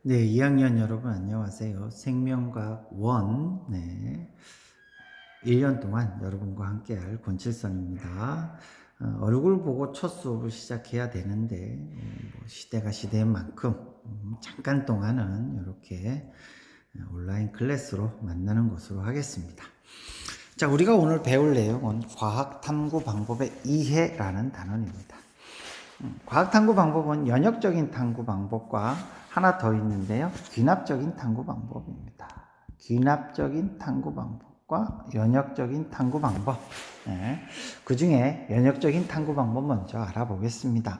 네, 2학년 여러분 안녕하세요. 생명과학 원, 1년 동안 여러분과 함께할 권칠선입니다. 얼굴 보고 첫 수업을 시작해야 되는데 시대가 시대인 만큼 잠깐 동안은 이렇게 온라인 클래스로 만나는 것으로 하겠습니다. 자, 우리가 오늘 배울 내용은 과학 탐구 방법의 이해라는 단원입니다. 과학 탐구 방법은 연역적인 탐구 방법과 하나 더 있는데요. 귀납적인 탐구 방법입니다. 귀납적인 탐구 방법과 연역적인 탐구 방법. 그 중에 연역적인 탐구 방법 먼저 알아보겠습니다.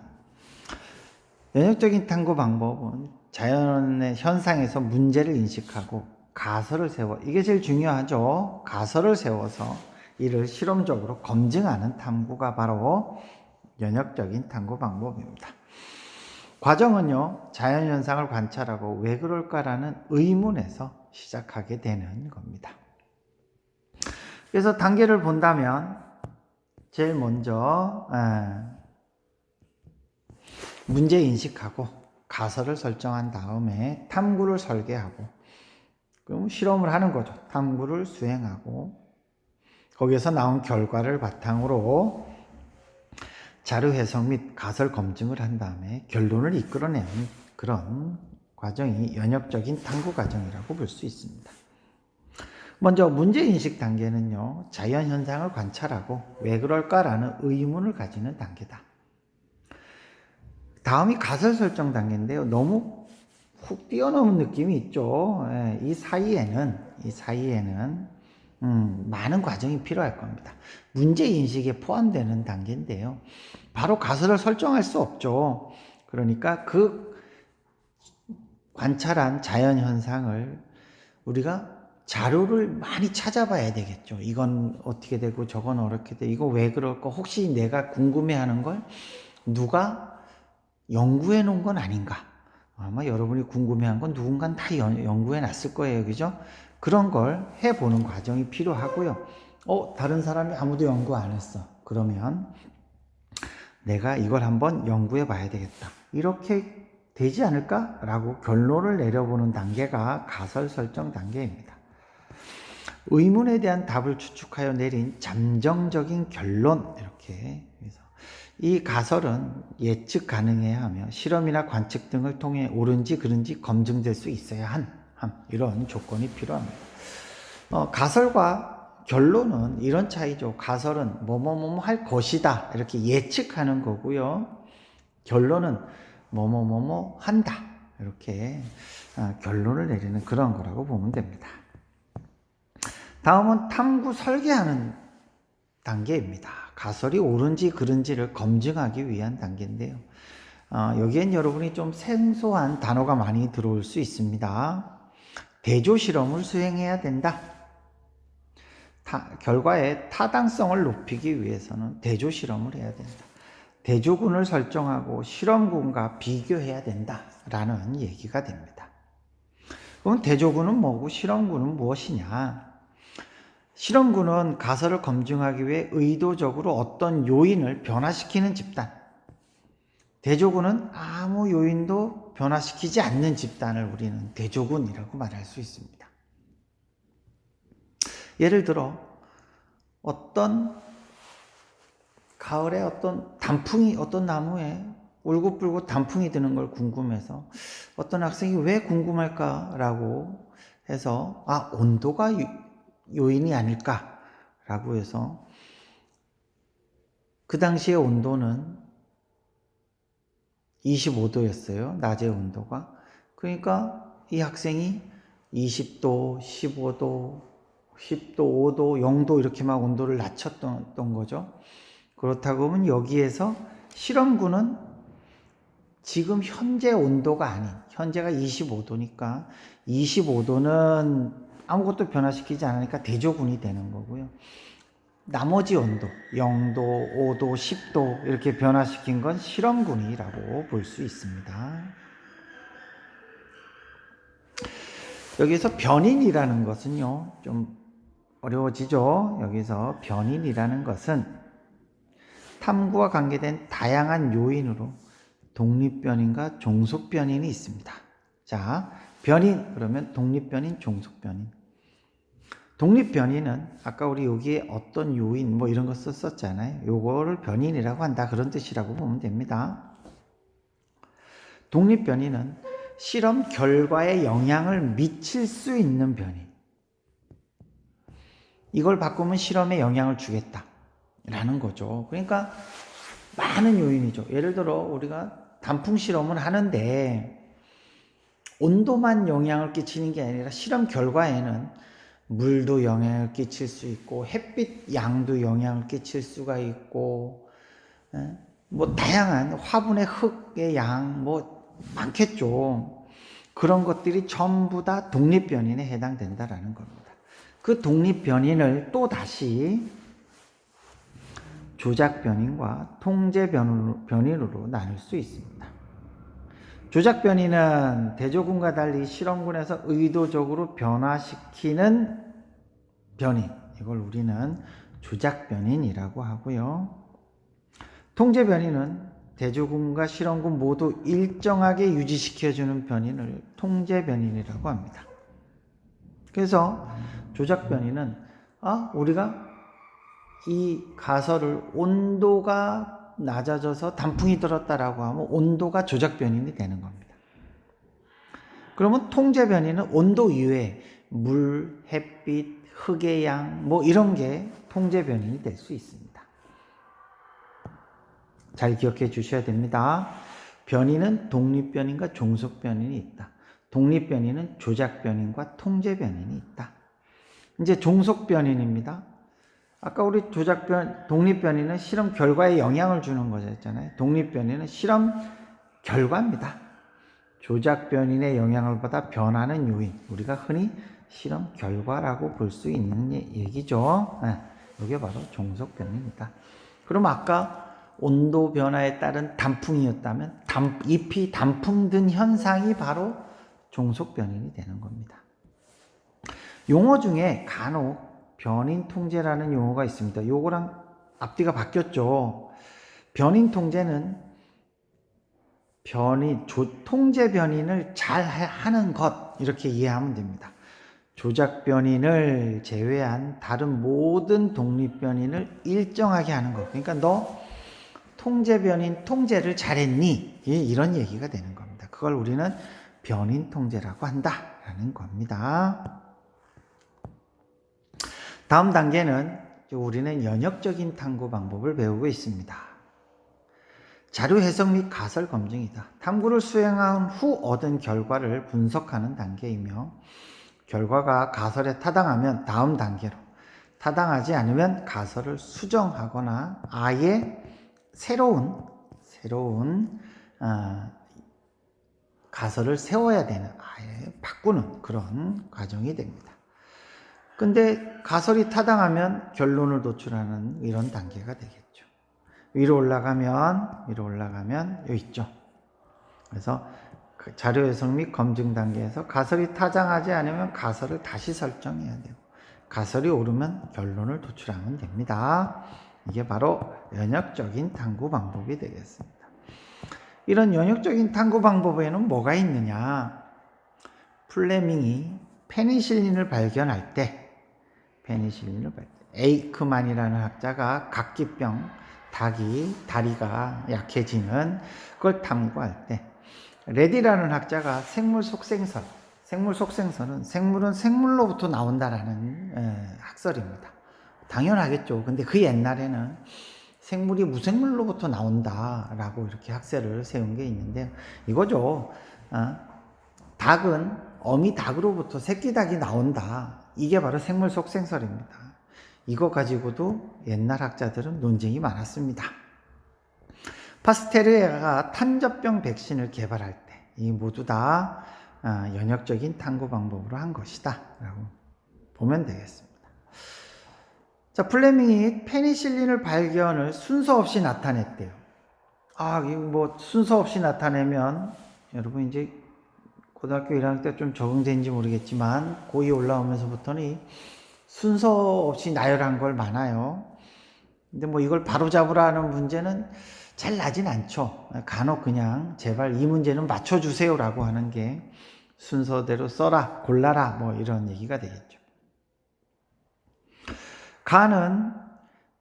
연역적인 탐구 방법은 자연의 현상에서 문제를 인식하고 가설을 세워, 이게 제일 중요하죠. 가설을 세워서 이를 실험적으로 검증하는 탐구가 바로 연역적인 탐구 방법입니다. 과정은요, 자연현상을 관찰하고 왜 그럴까라는 의문에서 시작하게 되는 겁니다. 그래서 단계를 본다면 제일 먼저 문제 인식하고 가설을 설정한 다음에 탐구를 설계하고 그럼 실험을 하는 거죠. 탐구를 수행하고 거기에서 나온 결과를 바탕으로 자료 해석 및 가설 검증을 한 다음에 결론을 이끌어내는 그런 과정이 연역적인 탐구 과정이라고 볼 수 있습니다. 먼저 문제인식 단계는요, 자연현상을 관찰하고 왜 그럴까라는 의문을 가지는 단계다. 다음이 가설 설정 단계인데요. 너무 훅 뛰어넘은 느낌이 있죠. 이 사이에는 많은 과정이 필요할 겁니다. 문제인식에 포함되는 단계인데요. 바로 가설을 설정할 수 없죠. 그러니까 그 관찰한 자연현상을 우리가 자료를 많이 찾아봐야 되겠죠. 이건 어떻게 되고 저건 어떻게 되고 이거 왜 그럴까? 혹시 내가 궁금해하는 걸 누가 연구해 놓은 건 아닌가? 아마 여러분이 궁금해한 건 누군가 다 연구해 놨을 거예요. 그죠? 그런 걸 해보는 과정이 필요하고요. 다른 사람이 아무도 연구 안 했어. 그러면 내가 이걸 한번 연구해 봐야 되겠다. 이렇게 되지 않을까라고 결론을 내려보는 단계가 가설 설정 단계입니다. 의문에 대한 답을 추측하여 내린 잠정적인 결론, 이렇게 해서 이 가설은 예측 가능해야 하며 실험이나 관측 등을 통해 옳은지 그른지 검증될 수 있어야 한 이런 조건이 필요합니다. 가설과 결론은 이런 차이죠. 가설은 뭐뭐뭐 할 것이다 이렇게 예측하는 거고요. 결론은 뭐뭐뭐뭐 한다 이렇게 결론을 내리는 그런 거라고 보면 됩니다. 다음은 탐구 설계하는 단계입니다. 가설이 옳은지 그른지를 검증하기 위한 단계인데요. 여기엔 여러분이 좀 생소한 단어가 많이 들어올 수 있습니다. 대조 실험을 수행해야 된다. 결과의 타당성을 높이기 위해서는 대조 실험을 해야 된다. 대조군을 설정하고 실험군과 비교해야 된다라는 얘기가 됩니다. 그럼 대조군은 뭐고 실험군은 무엇이냐? 실험군은 가설을 검증하기 위해 의도적으로 어떤 요인을 변화시키는 집단. 대조군은 아무 요인도 변화시키지 않는 집단을 우리는 대조군이라고 말할 수 있습니다. 예를 들어 어떤 가을에 어떤 단풍이 어떤 나무에 울긋불긋 단풍이 드는 걸 궁금해서 어떤 학생이 왜 궁금할까라고 해서 온도가 요인이 아닐까라고 해서 그 당시의 온도는 25도였어요. 낮의 온도가. 그러니까 이 학생이 20도, 15도, 10도, 5도, 0도 이렇게 막 온도를 낮췄던 거죠. 그렇다고 하면 여기에서 실험군은 지금 현재 온도가 아닌, 현재가 25도니까 25도는 아무것도 변화시키지 않으니까 대조군이 되는 거고요. 나머지 온도, 0도, 5도, 10도 이렇게 변화시킨 건 실험군이라고 볼 수 있습니다. 여기서 변인이라는 것은요, 좀 어려워지죠. 여기서 변인이라는 것은 탐구와 관계된 다양한 요인으로 독립변인과 종속변인이 있습니다. 자, 변인 그러면 독립변인, 종속변인. 독립변인은 아까 우리 여기에 어떤 요인 뭐 이런 거 썼잖아요. 요거를 변인이라고 한다 그런 뜻이라고 보면 됩니다. 독립변인은 실험 결과에 영향을 미칠 수 있는 변인. 이걸 바꾸면 실험에 영향을 주겠다라는 거죠. 그러니까 많은 요인이죠. 예를 들어 우리가 단풍 실험을 하는데 온도만 영향을 끼치는 게 아니라 실험 결과에는 물도 영향을 끼칠 수 있고 햇빛 양도 영향을 끼칠 수가 있고 뭐 다양한 화분의 흙의 양 뭐 많겠죠. 그런 것들이 전부 다 독립변인에 해당된다라는 겁니다. 그 독립변인을 또 다시 조작변인과 통제변인으로 나눌 수 있습니다. 조작변인은 대조군과 달리 실험군에서 의도적으로 변화시키는 변인, 이걸 우리는 조작변인이라고 하고요. 통제변인은 대조군과 실험군 모두 일정하게 유지시켜주는 변인을 통제변인이라고 합니다. 그래서 조작변인은 우리가 이 가설을 온도가 낮아져서 단풍이 들었다라고 하면 온도가 조작변인이 되는 겁니다. 그러면 통제변인은 온도 이외에 물, 햇빛, 흙의 양 뭐 이런 게 통제변인이 될 수 있습니다. 잘 기억해 주셔야 됩니다. 변인은 독립변인과 종속변인이 있다. 독립변인은 조작변인과 통제변인이 있다. 이제 종속변인입니다. 아까 우리 독립변인은 실험 결과에 영향을 주는 거였잖아요. 독립변인은 실험 결과입니다. 조작변인의 영향을 받아 변하는 요인, 우리가 흔히 실험 결과라고 볼 수 있는 얘기죠. 이게 바로 종속변인입니다. 그럼 아까 온도 변화에 따른 단풍이었다면 잎이 단풍 든 현상이 바로 종속변인이 되는 겁니다. 용어 중에 간혹 변인 통제라는 용어가 있습니다. 요거랑 앞뒤가 바뀌었죠. 변인 통제는 통제 변인을 잘 하는 것 이렇게 이해하면 됩니다. 조작 변인을 제외한 다른 모든 독립 변인을 일정하게 하는 것. 그러니까 너 통제 변인 통제를 잘했니? 이런 얘기가 되는 겁니다. 그걸 우리는 변인 통제라고 한다라는 겁니다. 다음 단계는 우리는 연역적인 탐구 방법을 배우고 있습니다. 자료 해석 및 가설 검증이다. 탐구를 수행한 후 얻은 결과를 분석하는 단계이며 결과가 가설에 타당하면 다음 단계로, 타당하지 않으면 가설을 수정하거나 아예 새로운 가설을 세워야 되는, 아예 바꾸는 그런 과정이 됩니다. 근데 가설이 타당하면 결론을 도출하는 이런 단계가 되겠죠. 위로 올라가면 여기 있죠. 그래서 그 자료 해석 및 검증 단계에서 가설이 타당하지 않으면 가설을 다시 설정해야 되고 가설이 오르면 결론을 도출하면 됩니다. 이게 바로 연역적인 탐구 방법이 되겠습니다. 이런 연역적인 탐구 방법에는 뭐가 있느냐? 플레밍이 페니실린을 발견할 때 에이크만이라는 학자가 각기병, 다리가 약해지는 걸 탐구할 때 레디라는 학자가 생물 속생설은 생물은 생물로부터 나온다라는 학설입니다. 당연하겠죠. 근데 그 옛날에는 생물이 무생물로부터 나온다라고 이렇게 학설을 세운 게 있는데 이거죠. 닭은 어미 닭으로부터 새끼 닭이 나온다. 이게 바로 생물 속생설입니다. 이거 가지고도 옛날 학자들은 논쟁이 많았습니다. 파스테르가 탄저병 백신을 개발할 때 이 모두 다 연역적인 탐구 방법으로 한 것이다 라고 보면 되겠습니다. 자, 플레밍이 페니실린을 발견을 순서 없이 나타냈대요. 이거 순서 없이 나타내면 여러분 이제 고등학교 1학년 때 좀 적응된지 모르겠지만 고2 올라오면서부터는 순서 없이 나열한 걸 많아요. 근데 이걸 바로잡으라는 문제는 잘 나진 않죠. 간혹 그냥 제발 이 문제는 맞춰주세요라고 하는 게 순서대로 써라, 골라라, 뭐 이런 얘기가 되겠죠. 가는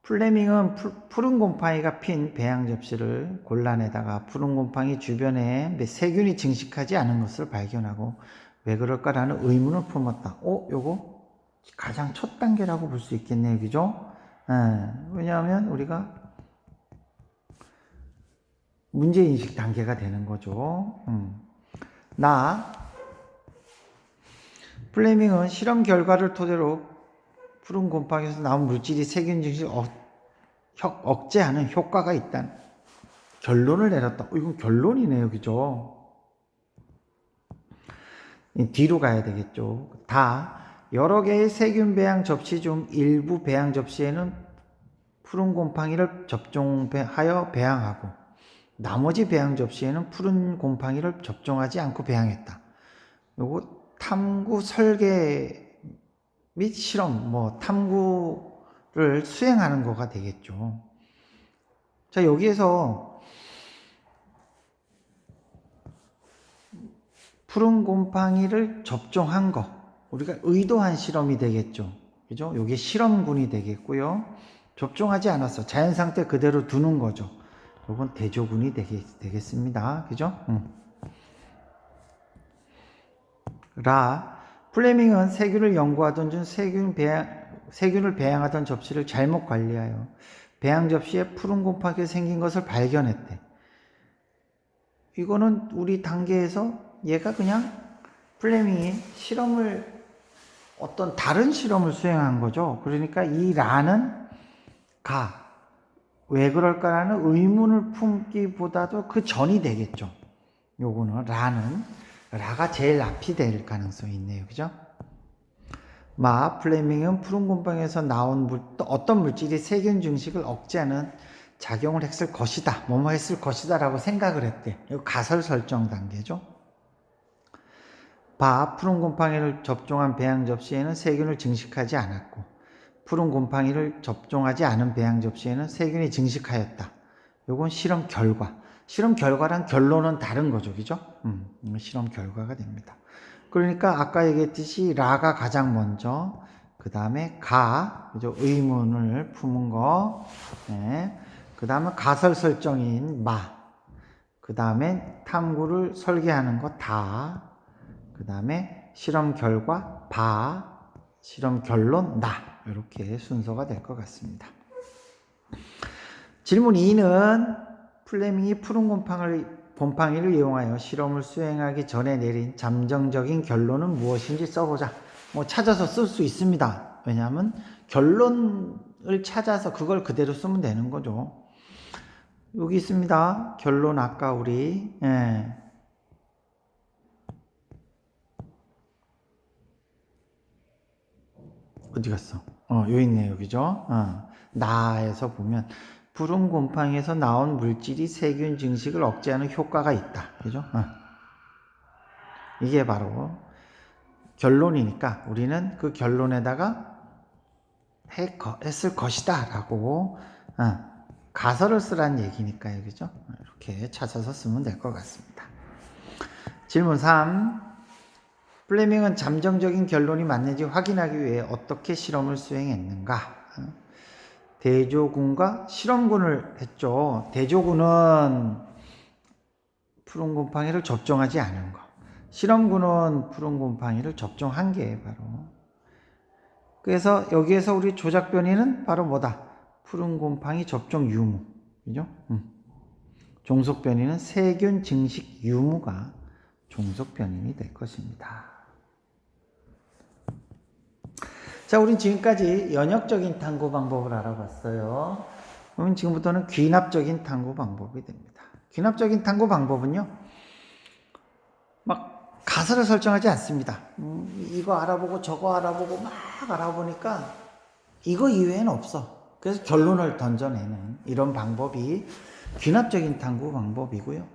플레밍은 푸른 곰팡이가 핀 배양 접시를 골라내다가 푸른 곰팡이 주변에 세균이 증식하지 않은 것을 발견하고 왜 그럴까라는 의문을 품었다. 요거 가장 첫 단계라고 볼 수 있겠네요. 그죠? 왜냐하면 우리가 문제인식 단계가 되는 거죠. 플레밍은 실험 결과를 토대로 푸른 곰팡이에서 나온 물질이 세균 증식을 억제하는 효과가 있다는 결론을 내렸다. 이건 결론이네요. 그죠? 뒤로 가야 되겠죠. 여러 개의 세균 배양 접시 중 일부 배양 접시에는 푸른 곰팡이를 접종하여 배양하고 나머지 배양 접시에는 푸른 곰팡이를 접종하지 않고 배양했다. 요거 탐구 설계 및 실험, 탐구를 수행하는 거가 되겠죠. 자, 여기에서 푸른 곰팡이를 접종한 거, 우리가 의도한 실험이 되겠죠. 그죠? 이게 실험군이 되겠고요. 접종하지 않았어. 자연 상태 그대로 두는 거죠. 이건 대조군이 되겠습니다. 그죠? 플레밍은 세균을 연구하던 중 세균을 배양하던 접시를 잘못 관리하여 배양 접시에 푸른 곰팡이가 생긴 것을 발견했대. 이거는 우리 단계에서 얘가 그냥 플레밍이 어떤 다른 실험을 수행한 거죠. 그러니까 이 라는 왜 그럴까라는 의문을 품기보다도 그 전이 되겠죠. 요거는 라가 제일 앞이 될 가능성이 있네요. 그죠? 플레밍은 푸른 곰팡이에서 나온 어떤 물질이 세균 증식을 억제하는 작용을 했을 것이다. 뭐뭐 했을 것이다 라고 생각을 했대. 이거 가설 설정 단계죠. 푸른 곰팡이를 접종한 배양 접시에는 세균을 증식하지 않았고 푸른 곰팡이를 접종하지 않은 배양 접시에는 세균이 증식하였다. 요건 실험 결과. 실험 결과랑 결론은 다른 거죠. 그죠? 실험 결과가 됩니다. 그러니까 아까 얘기했듯이 라가 가장 먼저, 그 다음에 그죠? 의문을 품은 거, 그 다음에 가설 설정인 그 다음에 탐구를 설계하는 거 그 다음에 실험 결과 실험 결론 이렇게 순서가 될 것 같습니다. 질문 2는 플레밍이 푸른 곰팡이를 이용하여 실험을 수행하기 전에 내린 잠정적인 결론은 무엇인지 써보자. 찾아서 쓸 수 있습니다. 왜냐하면 결론을 찾아서 그걸 그대로 쓰면 되는 거죠. 여기 있습니다. 결론 아까 우리 어디 갔어? 여기 있네요. 그죠? 나에서 보면 푸른 곰팡이에서 나온 물질이 세균 증식을 억제하는 효과가 있다. 그죠? 이게 바로 결론이니까 우리는 그 결론에다가 했을 것이다 라고 가설을 쓰라는 얘기니까요. 그죠? 이렇게 찾아서 쓰면 될 것 같습니다. 질문 3. 플레밍은 잠정적인 결론이 맞는지 확인하기 위해 어떻게 실험을 수행했는가? 대조군과 실험군을 했죠. 대조군은 푸른 곰팡이를 접종하지 않은 거. 실험군은 푸른 곰팡이를 접종한 게 바로. 그래서 여기에서 우리 조작 변이는 바로 뭐다? 푸른 곰팡이 접종 유무. 그죠? 종속 변이는 세균 증식 유무가 종속 변이이 될 것입니다. 자, 우린 지금까지 연역적인 탐구 방법을 알아봤어요. 그러면 지금부터는 귀납적인 탐구 방법이 됩니다. 귀납적인 탐구 방법은요, 가설을 설정하지 않습니다. 이거 알아보고 저거 알아보고 막 알아보니까 이거 이외에는 없어. 그래서 결론을 던져내는 이런 방법이 귀납적인 탐구 방법이고요.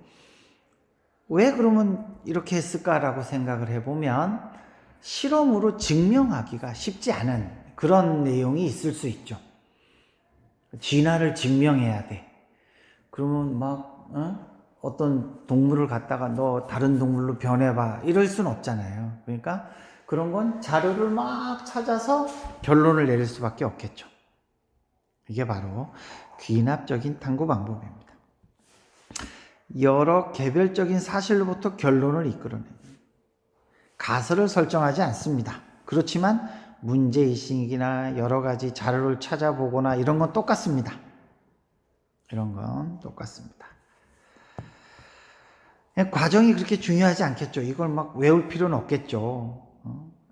왜 그러면 이렇게 했을까라고 생각을 해보면 실험으로 증명하기가 쉽지 않은 그런 내용이 있을 수 있죠. 진화를 증명해야 돼. 그러면 어떤 동물을 갖다가 너 다른 동물로 변해봐 이럴 순 없잖아요. 그러니까 그런 건 자료를 막 찾아서 결론을 내릴 수밖에 없겠죠. 이게 바로 귀납적인 탐구 방법입니다. 여러 개별적인 사실로부터 결론을 이끌어내는 가설을 설정하지 않습니다. 그렇지만 문제의식이나 여러 가지 자료를 찾아보거나 이런 건 똑같습니다. 이런 건 똑같습니다. 과정이 그렇게 중요하지 않겠죠. 이걸 막 외울 필요는 없겠죠.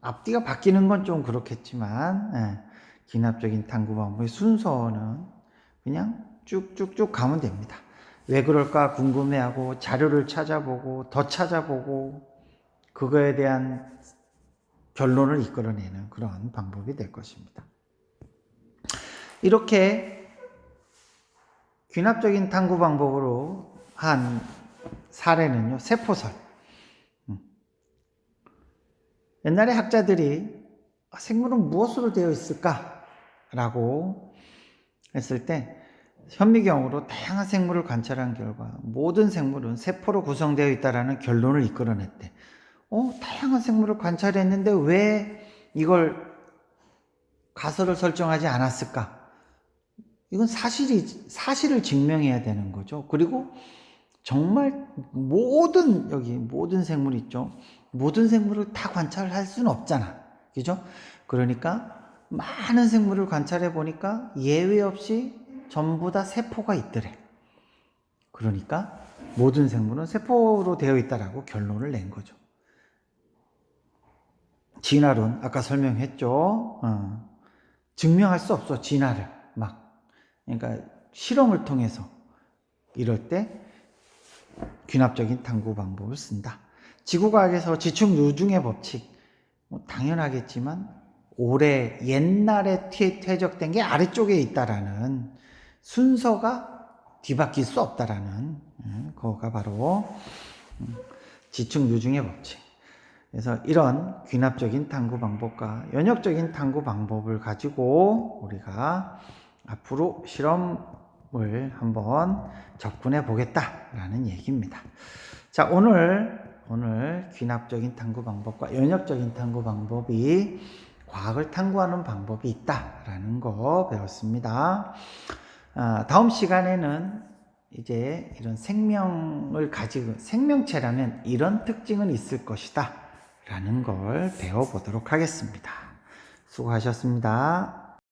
앞뒤가 바뀌는 건 좀 그렇겠지만 귀납적인 탐구 방법의 순서는 그냥 쭉쭉쭉 가면 됩니다. 왜 그럴까 궁금해하고 자료를 찾아보고 더 찾아보고 그거에 대한 결론을 이끌어내는 그런 방법이 될 것입니다. 이렇게 귀납적인 탐구 방법으로 한 사례는요, 세포설. 옛날에 학자들이 생물은 무엇으로 되어 있을까? 라고 했을 때 현미경으로 다양한 생물을 관찰한 결과 모든 생물은 세포로 구성되어 있다라는 결론을 이끌어냈대. 다양한 생물을 관찰했는데 왜 이걸 가설을 설정하지 않았을까? 이건 사실을 증명해야 되는 거죠. 그리고 정말 모든 생물 있죠. 모든 생물을 다 관찰할 수는 없잖아. 그죠? 그러니까 많은 생물을 관찰해 보니까 예외 없이 전부 다 세포가 있더래. 그러니까 모든 생물은 세포로 되어 있다라고 결론을 낸 거죠. 진화론 아까 설명했죠. 증명할 수 없어. 진화를 그러니까 실험을 통해서 이럴 때 귀납적인 탐구 방법을 쓴다. 지구과학에서 지축누중의 법칙 당연하겠지만 옛날에 퇴적된 게 아래쪽에 있다라는 순서가 뒤바뀔 수 없다라는 그거가 바로 지축누중의 법칙. 그래서 이런 귀납적인 탐구 방법과 연역적인 탐구 방법을 가지고 우리가 앞으로 실험을 한번 접근해 보겠다라는 얘기입니다. 자, 오늘 귀납적인 탐구 방법과 연역적인 탐구 방법이 과학을 탐구하는 방법이 있다라는 거 배웠습니다. 다음 시간에는 이제 이런 생명을 가지고 생명체라면 이런 특징은 있을 것이다 라는 걸 배워보도록 하겠습니다. 수고하셨습니다.